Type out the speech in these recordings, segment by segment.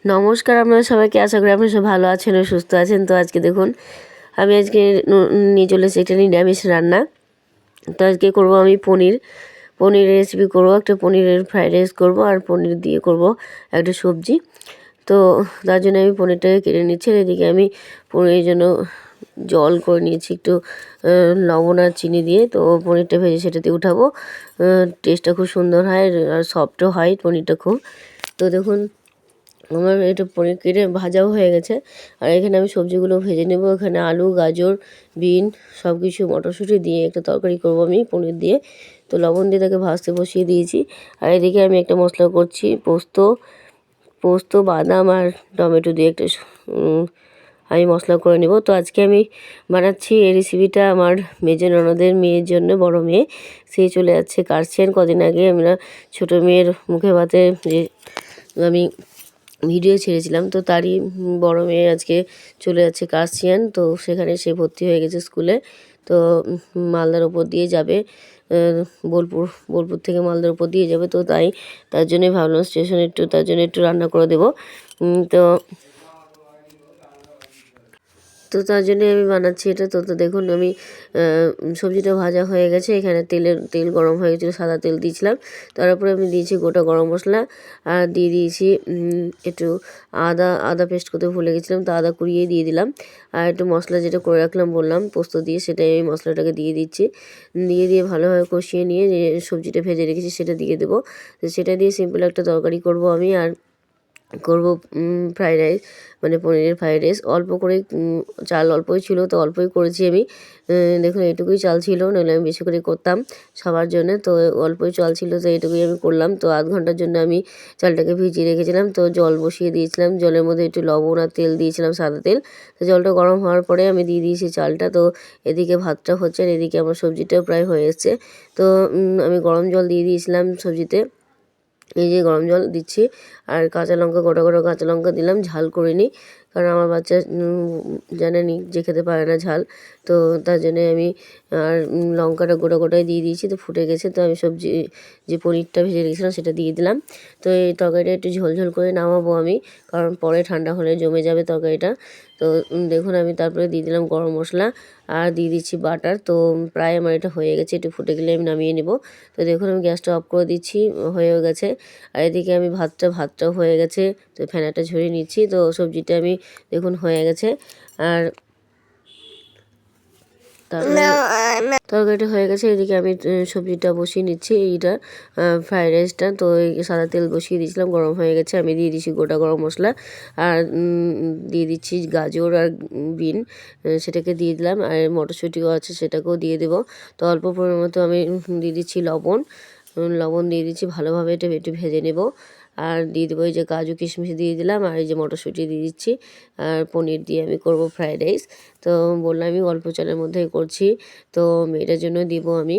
নমস্কার আপনারা সবাইকে, আশা করি আপনারা সব ভালো আছেন ও সুস্থ আছেন। তো আজকে দেখুন আমি নিয়ে চলে এসেছি একটা নিরামিষ রান্না। তো আজকে করব আমি পনিরের রেসিপি করব, একটা পনিরের ফ্রাইড রাইস করবো আর পনির দিয়ে করব একটা সবজি। তো তার জন্য আমি পনিরটাকে কেটে নিচ্ছি। আর এদিকে আমি পনিরের জন্য জল করে নিয়েছি একটু লবণ আর চিনি দিয়ে। তো পনিরটা ভেজে সেটা দিয়ে উঠাবো। টেস্টটা খুব সুন্দর হয় আর সফটও হয় পনিরটা খুব। তো দেখুন আমার এটা পনির কেটে ভাজাও হয়ে গেছে। আর এখানে আমি সবজিগুলো ভেজে নেব। এখানে আলু, গাজর, বিন সব কিছু মটরশুঁটি দিয়ে একটা তরকারি করব আমি পনির দিয়ে। তো লবণ দিয়ে তাকে ভাজতে বসিয়ে দিয়েছি। আর এদিকে আমি একটা মশলা করছি, পোস্ত বাদাম আর টমেটো দিয়ে একটা আমি মশলা করে নেব। তো আজকে আমি বানাচ্ছি এই রেসিপিটা আমার মেজো ননদের মেয়ের জন্য, বড় মেয়ে। সে চলে যাচ্ছে কার্সিয়ান। কদিন আগে আমরা ছোটো মেয়ের মুখে ভাতে যে আমি ভিডিও ছেড়েছিলাম, তো তারই বড় মেয়ে আজকে চলে যাচ্ছে কার্সিয়ান। তো সেখানে সে ভর্তি হয়ে গেছে স্কুলে। তো মালদার ওপর দিয়ে যাবে, বোলপুর থেকে মালদার ওপর দিয়ে যাবে। তো তার জন্যই ভাবলাম স্টেশনে তার জন্য একটু রান্না করে দেবো। তো তার জন্যে আমি বানাচ্ছি এটা। তো দেখুন আমি সবজিটা ভাজা হয়ে গেছে। এখানে তেল গরম হয়ে গেছিলো, সাদা তেল দিয়েছিলাম। তারপরে আমি দিয়েছি গোটা গরম মশলা আর দিয়ে দিয়েছি একটু আদা পেস্ট করতে ভুলে গেছিলাম, তো আদা কুড়িয়ে দিয়ে দিলাম। আর একটু মশলা যেটা করে রাখলাম বললাম পোস্ত দিয়ে, সেটাই আমি মশলাটাকে দিয়ে দিচ্ছি। দিয়ে ভালোভাবে কষিয়ে নিয়ে যে সবজিটা ভেজে রেখেছি সেটা দিয়ে দেবো। তো সেটা দিয়ে সিম্পল একটা তরকারি করব আমি। আর করব ফ্রাইড রাইস, মানে পনিরের ফ্রাইড রাইস। অল্প করে চাল অল্পই ছিল, তো অল্পই করেছি আমি। দেখুন এইটুকুই চাল ছিল, নইলে আমি বেশি করে করতাম সবার জন্য। তো অল্পই চাল ছিল, তো এইটুকুই আমি করলাম। তো আধ ঘন্টার জন্য আমি চালটাকে ভিজিয়ে রেখেছিলাম। তো জল বসিয়ে দিয়েছিলাম, জলের মধ্যে একটু লবণ আর তেল দিয়েছিলাম, সাদা তেল। তো জলটা গরম হওয়ার পরে আমি দিয়ে দিয়েছি চালটা। তো এদিকে ভাতটা হচ্ছে আর এদিকে আমার সবজিটাও প্রায় হয়ে এসছে। তো আমি গরম জল দিয়ে দিয়েছিলাম সবজিতে। এই যে গরম জল দিচ্ছি। আর কাঁচা লঙ্কা, গোটা কাঁচা লঙ্কা দিলাম, ঝাল করিনি, কারণ আমার বাচ্চা জানেনি যে খেতে পারে না ঝাল। তো তার জন্যে আমি আর লঙ্কাটা গোটাই দিয়ে দিয়েছি। তো ফুটে গেছে, তো আমি যে পনিরটা ভেজে রেখেছিলাম সেটা দিয়ে দিলাম। তো এই তরকারিটা একটু ঝোল করে নামাবো আমি, কারণ পরে ঠান্ডা হলে জমে যাবে তরকারিটা। তো দেখুন আমি তারপরে দিয়ে দিলাম গরম মশলা আর দিয়ে দিচ্ছি বাটার। তো প্রায় আমার এটা হয়ে গেছে, একটু ফুটে গেলে আমি নামিয়ে নেব। তো দেখুন আমি গ্যাসটা অফ করে দিচ্ছি, হয়েও গেছে। আর এদিকে আমি ভাতটাও হয়ে গেছে, তো ফেনাটা ঝরিয়ে নিচ্ছি। তো সবজিটা আমি দেখুন হয়ে গেছে। আর তরকারিটা হয়ে গেছে। এদিকে আমি সবজিটা বসিয়ে নিচ্ছি, এইটা ফ্রাইড রাইসটা। তো এই সাদা তেল বসিয়ে দিয়েছিলাম, গরম হয়ে গেছে। আমি দিয়ে দিচ্ছি গোটা গরম মশলা আর দিয়ে দিচ্ছি গাজর আর বিন, সেটাকে দিয়ে দিলাম। আর মটরশুঁটিও আছে, সেটাকেও দিয়ে দেবো। তো অল্প পরিমাণ মতো আমি দিয়ে দিচ্ছি লবণ দিয়ে দিচ্ছি। ভালোভাবে এটা একটু ভেজে নেব। আর দিয়ে দেবো এই যে কাজু কিশমিশ দিয়ে দিলাম, আর এই যে মটরশুঁটি দিয়ে দিচ্ছি। আর পনির দিয়ে আমি করব ফ্রাইড রাইস। তো বললাম আমি অল্প চালের মধ্যেই করছি। তো মেয়েটার জন্য দিব আমি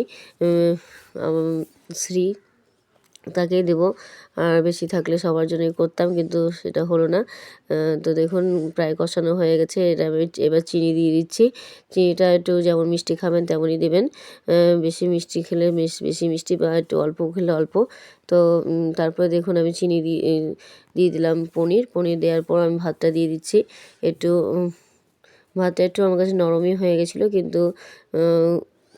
শ্রী, তাকেই দেবো। আর বেশি থাকলে সবার জন্যই করতাম, কিন্তু সেটা হলো না। তো দেখুন প্রায় কষানো হয়ে গেছে। এটা আমি এবার চিনি দিয়ে দিচ্ছি। চিনিটা একটু যেমন মিষ্টি খাবেন তেমনই দেবেন। বেশি মিষ্টি খেলে বেশি মিষ্টি, বা একটু অল্প খেলে অল্প। তো তারপরে দেখুন আমি চিনি দিয়ে দিলাম পনির দেওয়ার পর আমি ভাতটা দিয়ে দিচ্ছি। ভাতটা একটু আমার কাছে নরমই হয়ে গেছিলো, কিন্তু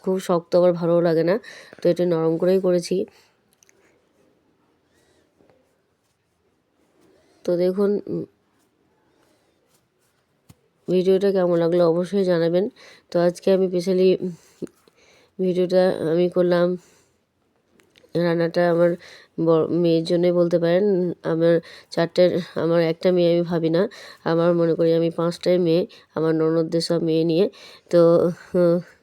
খুব শক্ত আবার ভালোও লাগে না। তো একটু নরম করেই করেছি। তো দেখুন ভিডিওটা কেমন লাগলো অবশ্যই জানাবেন। তো আজকে আমি স্পেশালি ভিডিওটা আমি করলাম, রান্নাটা আমার মেয়ের জন্যই বলতে পারেন। আমার আমার একটা মেয়ে আমি ভাবি না, আমার মনে করি আমি 5টাই মেয়ে, আমার ননদদের সব মেয়ে নিয়ে। তো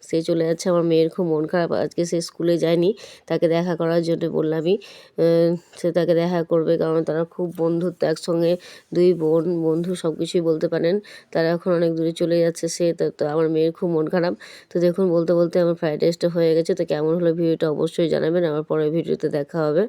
সে চলে যাচ্ছে, আমার মেয়ের খুব মন খারাপ। আজকে সে স্কুলে যায়নি, তাকে দেখা করার জন্য বললামই। সে তাকে দেখা করবে, কারণ তারা খুব বন্ধুত্ব একসঙ্গে, দুই বন্ধু সব কিছুই বলতে পারেন। তারা এখন অনেক দূরে চলে যাচ্ছে। তো আমার মেয়ের খুব মন খারাপ। তো দেখুন বলতে আমার ফ্রাইড রাইসটা হয়ে গেছে। তো কেমন হলো ভিডিওটা অবশ্যই জানাবেন। আমার পরের ভিডিওতে দেখা হবে।